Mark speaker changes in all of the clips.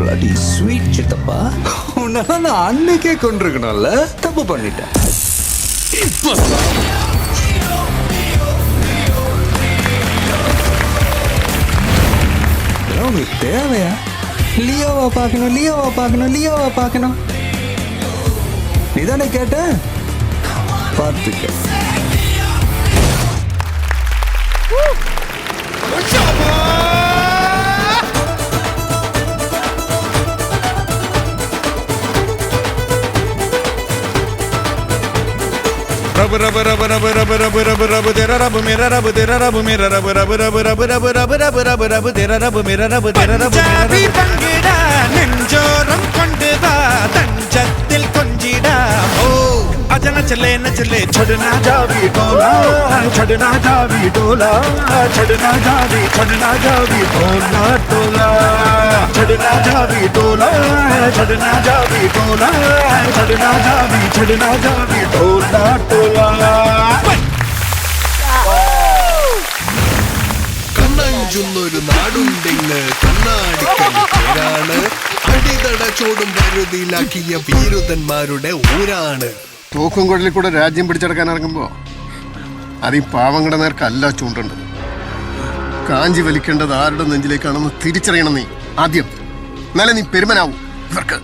Speaker 1: bloody sweet சித்தப்பா. உன்னை நான் அன்னைக்கே கொண்டிருக்கணும்ல, தப்பு பண்ணிட்டேன். உனக்கு தேவையா? லியோவா பார்க்கணும், லியோவா பார்க்கணும், லியோவா பார்க்கணும். நீதானே கேட்ட, பார்த்துக்க.
Speaker 2: रब रब रब रब रब रब रब रब तेरा रब मेरा रब तेरा रब मेरा रब रब रब रब रब रब रब रब रब तेरा रब मेरा रब तेरा रब पंजाबी पंगिड़ा നെഞ്ചോരം കൊണ്ടുവാ തഞ്ചത്തിൽ കൊഞ്ചിടാ ഓ അജന ചലേ ന ചലേ छोड़ना जावी डोला छोड़ना जावी डोला छोड़ना जावी छोड़ना जावी डोला डोला छोड़ना जावी डोला छोड़ना जावी डोला छोड़ना जावी डोला डोला
Speaker 3: കണ്ണഞ്ചുന്നൊരു നാടുണ്ടെന്ന് കണ്ണാടിക്കല് പേരാണ്. അടിതടച്ചോടും വരുതിയിലാക്കിയ വീരുതന്മാരുടെ ഊരാണ്.
Speaker 4: തോക്കും കുഴലിൽ കൂടെ രാജ്യം പിടിച്ചെടുക്കാൻ ഇറങ്ങുമ്പോ അത് ഈ പാവങ്ങളുടെ നേർക്കല്ല ചൂണ്ടേണ്ടത്. കാഞ്ചി വലിക്കേണ്ടത് ആരുടെ നെഞ്ചിലേക്കാണെന്ന് തിരിച്ചറിയണം നീ ആദ്യം. എന്നാലേ നീ പെരുമനാവും ഇവർക്ക്.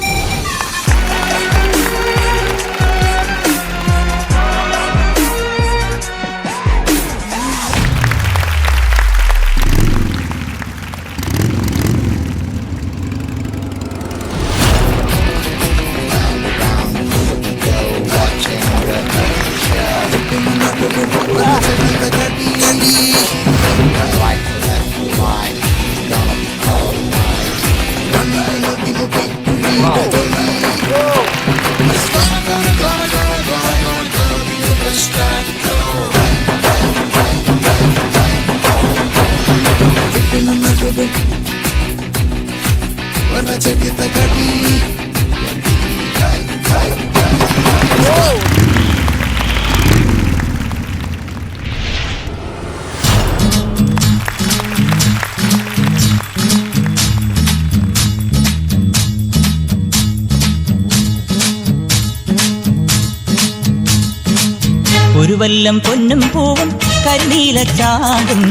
Speaker 5: ഒരു വല്ലം പൊന്നും പൂവും കരിനീല ചാകും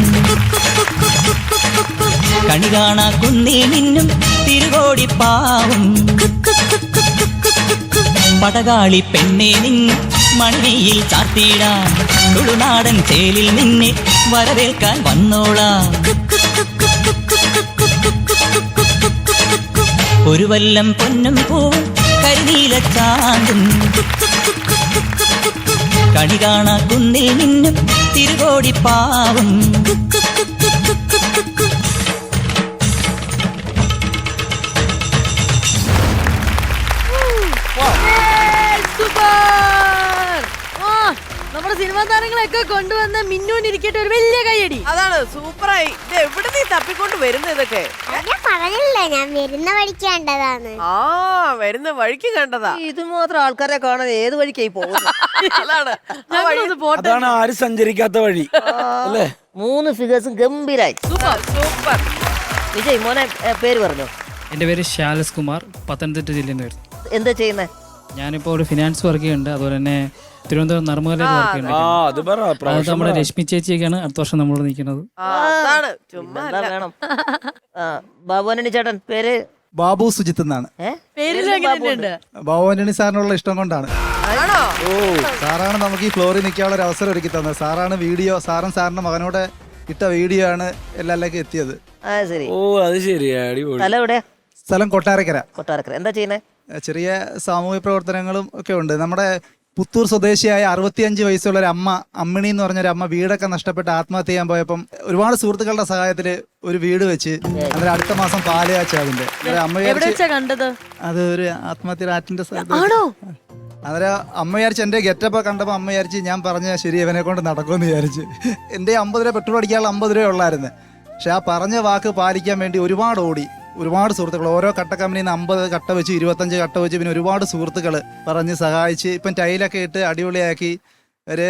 Speaker 5: കണി കാണാ കുന്നേ നിന്നും തിരുകോടിപ്പാവും പടകാളി പെണ്ണെ നിന്നും മണിയിൽ ചാർത്തിയിടാം തുളുനാടൻ ചേലിൽ നിന്നെ വരവേൽക്കാൻ വന്നോളാം ഒരു വല്ലം പൊന്നും പൂവും കരിനീല ചാകും കണി കാണാ കുന്നിൽ നിന്നും തിരുകോടിപ്പാവും
Speaker 6: നമ്മുടെ സിനിമാ താരങ്ങളൊക്കെ കൊണ്ടുവന്ന് മിന്നൂന്നിരിക്കട്ടെ ഒരു വലിയ കൈയടി.
Speaker 7: അതാണ് സൂപ്പറായി. ഇത് എവിടെ നീ തപ്പിക്കൊണ്ട് വരുന്ന ഇതൊക്കെ?
Speaker 8: ഞാൻ പറഞ്ഞില്ല, ഞാൻ വരുന്ന വഴിക്ക് കണ്ടതാണ്.
Speaker 7: ആ വരുന്ന വഴിക്ക് കണ്ടതാ.
Speaker 6: ഇത് മാത്രം ആൾക്കാരെ കാണാൻ ഏത് വഴിക്കായി പോകുന്നത്?
Speaker 7: അതാണ്
Speaker 9: അതാണ് ആരും സഞ്ചരിക്കാത്ത വഴി അല്ലേ?
Speaker 6: 3 ഫിഗേഴ്സും ഗംഭീരായി.
Speaker 7: Super super.
Speaker 6: വിജയ് മോനെ പേര് പറഞ്ഞോ?
Speaker 10: എൻ്റെ പേര് ശാലസ് കുമാർ, പത്തനംതിട്ട ജില്ലയിൽ നിന്ന് വരുന്നു.
Speaker 6: എന്താ ചെയ്യുന്നത്?
Speaker 10: ഞാനിപ്പോൾ ഒരു ഫിനാൻസ് വർക്ക് ചെയ്യുന്നുണ്ട്. അതുപോലെ തന്നെ തിരുവനന്തപുരം നർമ്മലയിൽ വർക്ക് ചെയ്യുന്നുണ്ട്. നമ്മുടെ രശ്മി ചേച്ചിയൊക്കെയാണ് അടുത്ത വർഷം നമ്മൾ നിൽക്കുന്നത്.
Speaker 6: വേണം. ബാബുവനണി ചേട്ടൻ പേര്?
Speaker 11: ബാബു സുജിത്ത് എന്നാണ്. ബാബു ആന്റണി സാറിനുള്ള ഇഷ്ടം കൊണ്ടാണ്. സാറാണ് നമുക്ക് ഈ ഫ്ലോറിൽ നിൽക്കാനുള്ള ഒരു അവസരം ഒരുക്കി തന്നത്. സാറാണ് വീഡിയോ, സാറിന്റെ മകനോട് ഇട്ട വീഡിയോ ആണ് എല്ലാവരിലേക്കും എത്തിയത്.
Speaker 9: ഓ അത് ശരിയാ.
Speaker 6: സ്ഥലം എവിടെയാ?
Speaker 11: സ്ഥലം കൊട്ടാരക്കര.
Speaker 6: കൊട്ടാരക്കര. എന്താ ചെയ്യുന്നത്?
Speaker 11: ചെറിയ സാമൂഹ്യ പ്രവർത്തനങ്ങളും ഒക്കെ ഉണ്ട്. നമ്മുടെ പുത്തൂർ സ്വദേശിയായ 65 വയസ്സുള്ള ഒരു അമ്മ, അമ്മിണി എന്ന് പറഞ്ഞൊരു അമ്മ, വീടൊക്കെ നഷ്ടപ്പെട്ട് ആത്മഹത്യ ചെയ്യാൻ പോയപ്പം ഒരുപാട് സുഹൃത്തുക്കളുടെ സഹായത്തിൽ ഒരു വീട് വെച്ച് അന്നേരം അടുത്ത മാസം പാല് കാച്ച അതിന്റെ അത് ഒരു ആത്മഹത്യ ആറ്റിന്റെ അന്നേരം അമ്മ വിചാരിച്ച് എന്റെ ഗെറ്റപ്പ് കണ്ടപ്പോൾ അമ്മ വിചാരിച്ച് ഞാൻ പറഞ്ഞ ശരി ഇവനെ കൊണ്ട് നടക്കുമെന്ന് വിചാരിച്ച്. എൻ്റെ 50 രൂപ പെട്രോൾ അടിക്കാനുള്ള 50 രൂപ ഉള്ളായിരുന്നു. പക്ഷെ ആ പറഞ്ഞ വാക്ക് പാലിക്കാൻ വേണ്ടി ഒരുപാട് ഓടി. ഒരുപാട് സുഹൃത്തുക്കൾ ഓരോ കട്ട കമ്പനിയിൽ നിന്ന് 50 കട്ട വെച്ച് 25 കട്ട വെച്ച് പിന്നെ ഒരുപാട് സുഹൃത്തുക്കൾ പറഞ്ഞ് സഹായിച്ച് ഇപ്പം ടൈലൊക്കെ ഇട്ട് അടിപൊളിയാക്കി ഒരു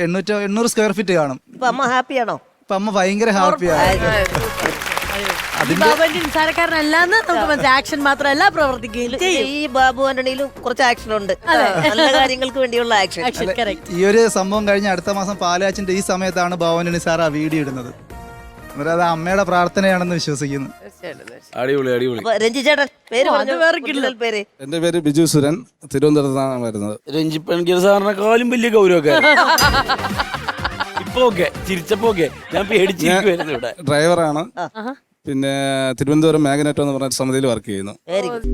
Speaker 11: 800 സ്ക്വയർ ഫീറ്റ് കാണും.
Speaker 6: അമ്മ ഹാപ്പിയാണോ?
Speaker 11: ഇപ്പം അമ്മ ഭയങ്കര ഹാപ്പിയാണ്.
Speaker 6: ഈ ബാബുവിന്റെ നിസ്സാരക്കാരനല്ലാന്ന് നമുക്ക് മനസ്സിലായി. ആക്ഷൻ മാത്രമല്ല പ്രവർത്തിക്കുകയും ചെയ്യും.
Speaker 7: ഈ ബാബു ആന്റണിയിലും കുറച്ച് ആക്ഷൻ ഉണ്ട്. നല്ല കാര്യങ്ങൾക്ക് വേണ്ടിയുള്ള ആക്ഷൻ.
Speaker 6: Action, correct.
Speaker 11: ഈ ഒരു സംഭവം കഴിഞ്ഞ് അടുത്ത മാസം പാലാച്ചിന്റെ ഈ സമയത്താണ് ഭവനനി സാർ ആ വീഡിയോ ഇടുന്നത്. അന്നേരം അത് അമ്മയുടെ പ്രാർത്ഥനയാണെന്ന് വിശ്വസിക്കുന്നു.
Speaker 9: അടിപൊളി അടിപൊളി.
Speaker 7: അപ്പൊ രഞ്ജി ചേട്ടൻ പേര് പറഞ്ഞു. കൂടുതൽ പേര്.
Speaker 12: എന്റെ പേര് ബിജു സുരൻ, തിരുവനന്തപുരത്താണ് വരുന്നത്.
Speaker 9: രഞ്ജിപ്പ് എനിക്ക് സാറിനെക്കാളും വലിയ ഗൗരവമൊക്കെ ഇപ്പൊ ഓക്കെ ചിരിച്ചപ്പോ ഓക്കെ ഞാൻ പേടിച്ചിരിക്കുവായിരുന്നു ഇവിടെ.
Speaker 12: ഡ്രൈവറാണ്. പിന്നെ തിരുവനന്തപുരം മാഗ്നറ്റ് എന്ന് പറഞ്ഞ സമിതിയിൽ വർക്ക് ചെയ്യുന്നു.
Speaker 7: Very good.